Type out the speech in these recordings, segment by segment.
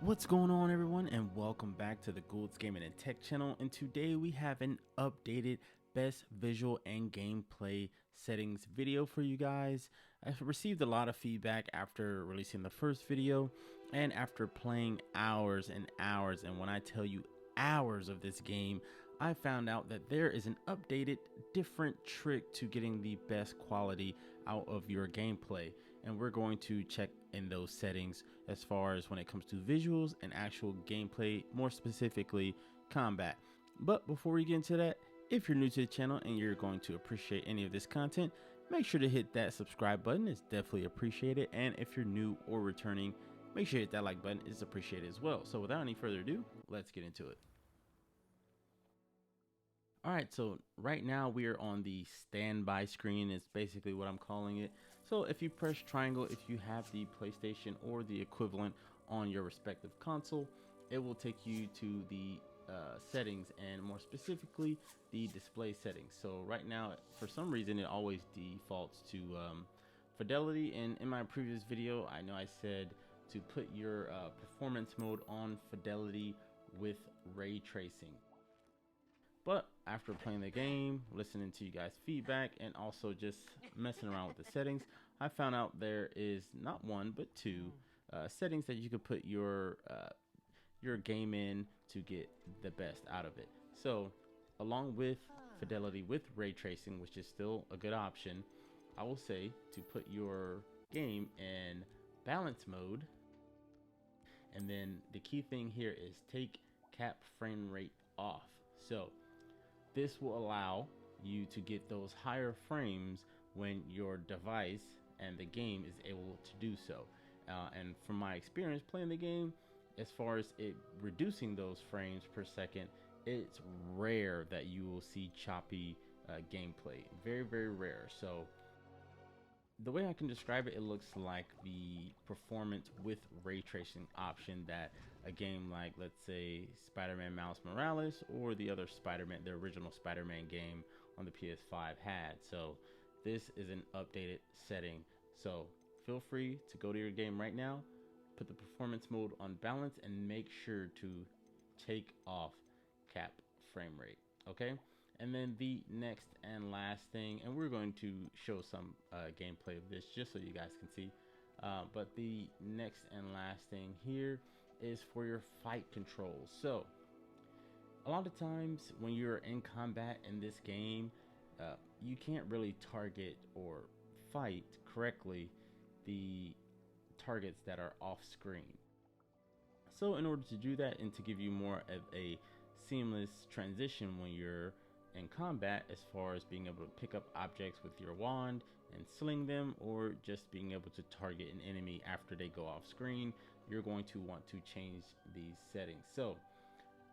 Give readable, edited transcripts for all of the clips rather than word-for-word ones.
What's going on, everyone, and welcome back to the Gould's Gaming and Tech channel. And today we have an updated best visual and gameplay settings video for you guys. I've received a lot of feedback after releasing the first video and after playing hours and hours, and when I tell you hours of this game, I found out that there is an updated different trick to getting the best quality out of your gameplay, and we're going to check in those settings as far as when it comes to visuals and actual gameplay, more specifically combat. But before we get into that, if you're new to the channel and you're going to appreciate any of this content, make sure to hit that subscribe button. It's definitely appreciated. And if you're new or returning, make sure to hit that like button. It's appreciated as well. So without any further ado, let's get into it. All right, so right now we are on the standby screen. It's basically what I'm calling it. So if you press triangle, if you have the PlayStation or the equivalent on your respective console, it will take you to the settings, and more specifically the display settings. So right now, for some reason, it always defaults to fidelity, and in my previous video I know I said to put your performance mode on fidelity with ray tracing. But after playing the game, listening to you guys' feedback, and also just messing around with the settings, I found out there is not one but two settings that you could put your game in to get the best out of it. So along with fidelity with ray tracing, which is still a good option, I will say to put your game in balance mode. And then the key thing here is take cap frame rate off. So this will allow you to get those higher frames when your device and the game is able to do so. And from my experience playing the game, as far as it reducing those frames per second, it's rare that you will see choppy gameplay. Very, very rare. So the way I can describe it, it looks like the performance with ray tracing option that a game like, let's say, Spider-Man Miles Morales or the other Spider-Man, the original Spider-Man game on the PS5 had. So this is an updated setting. So feel free to go to your game right now, put the performance mode on balance, and make sure to take off cap frame rate. Okay. And then the next and last thing, and we're going to show some gameplay of this just so you guys can see, but the next and last thing here is for your fight controls. So a lot of times when you're in combat in this game, you can't really target or fight correctly the targets that are off screen. So in order to do that and to give you more of a seamless transition when you're in combat, as far as being able to pick up objects with your wand and sling them, or just being able to target an enemy after they go off screen, you're going to want to change these settings. So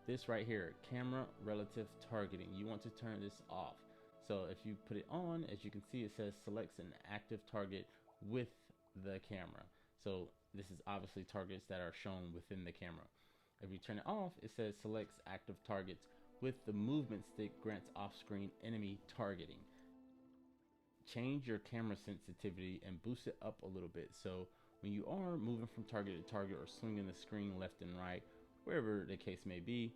this right here, camera relative targeting, you want to turn this off. So if you put it on, as you can see, it says selects an active target with the camera. So this is obviously targets that are shown within the camera. If you turn it off, it says selects active targets with the movement stick, grants off-screen enemy targeting. Change your camera sensitivity and boost it up a little bit, so when you are moving from target to target or swinging the screen left and right, wherever the case may be,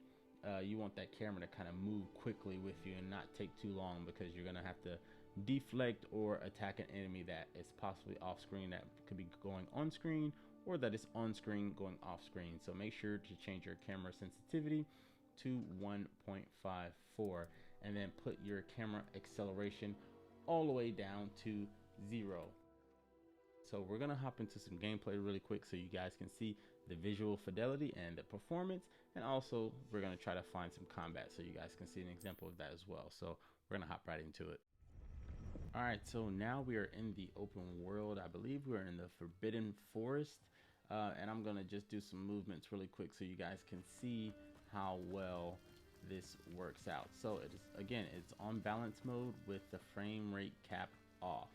you want that camera to kind of move quickly with you and not take too long, because you're going to have to deflect or attack an enemy that is possibly off screen, that could be going on screen, or that is on screen going off screen. So make sure to change your camera sensitivity to 1.54, and then put your camera acceleration all the way down to 0. So we're gonna hop into some gameplay really quick so you guys can see the visual fidelity and the performance, and also we're gonna try to find some combat so you guys can see an example of that as well. So we're gonna hop right into it. All right, so now we are in the open world. I believe we're in the Forbidden Forest, and I'm gonna just do some movements really quick so you guys can see how well this works out. So it is, again, it's on balance mode with the frame rate cap off.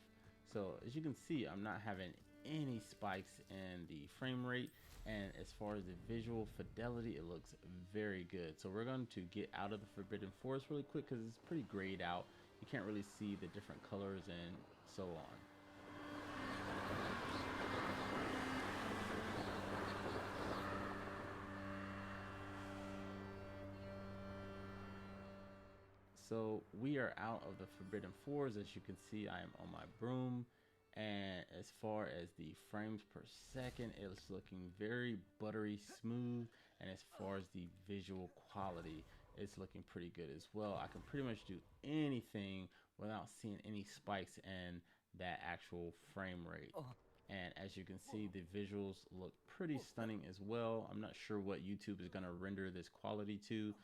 So as you can see, I'm not having any spikes in the frame rate, and as far as the visual fidelity, it looks very good. So we're going to get out of the Forbidden Forest really quick because it's pretty grayed out. You can't really see the different colors and so on. So we are out of the forbidden fours. As you can see, I am on my broom, and as far as the frames per second, it's looking very buttery smooth, and as far as the visual quality, it's looking pretty good as well. I can pretty much do anything without seeing any spikes in that actual frame rate. And as you can see, the visuals look pretty stunning as well. I'm not sure what YouTube is going to render this quality to.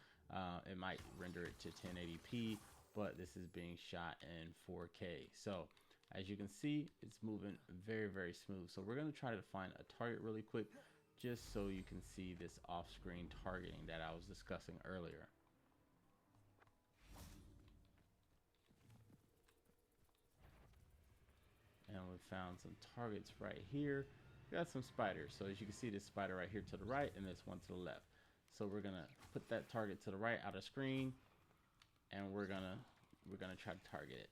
It might render it to 1080p, but this is being shot in 4K. So as you can see, it's moving very, very smooth. So we're going to try to find a target really quick, just so you can see this off-screen targeting that I was discussing earlier. And we found some targets right here. We got some spiders. So as you can see, this spider right here to the right and this one to the left. So we're gonna put that target to the right out of screen, and we're gonna try to target it.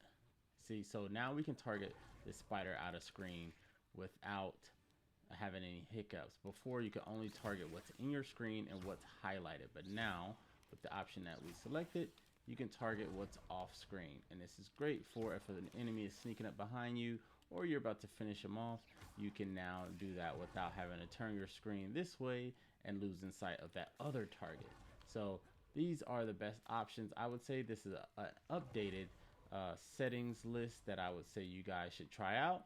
See, so now we can target this spider out of screen without having any hiccups. Before, you could only target what's in your screen and what's highlighted, but now with the option that we selected, you can target what's off screen. And this is great for if an enemy is sneaking up behind you or you're about to finish them off. You can now do that without having to turn your screen this way and losing sight of that other target. So these are the best options. I would say this is an updated settings list that I would say you guys should try out.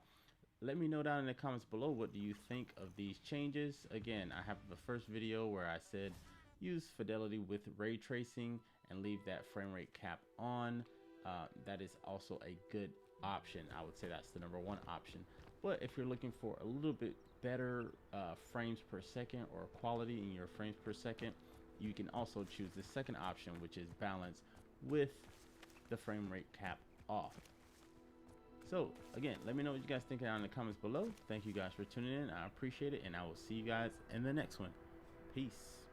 Let me know down in the comments below, what do you think of these changes? Again, I have the first video where I said use fidelity with ray tracing and leave that frame rate cap on. That is also a good option. I would say that's the #1 option. But if you're looking for a little bit better frames per second or quality in your frames per second, you can also choose the second option, which is balance with the frame rate cap off. So again, let me know what you guys think down in the comments below. Thank you guys for tuning in. I appreciate it, and I will see you guys in the next one. Peace.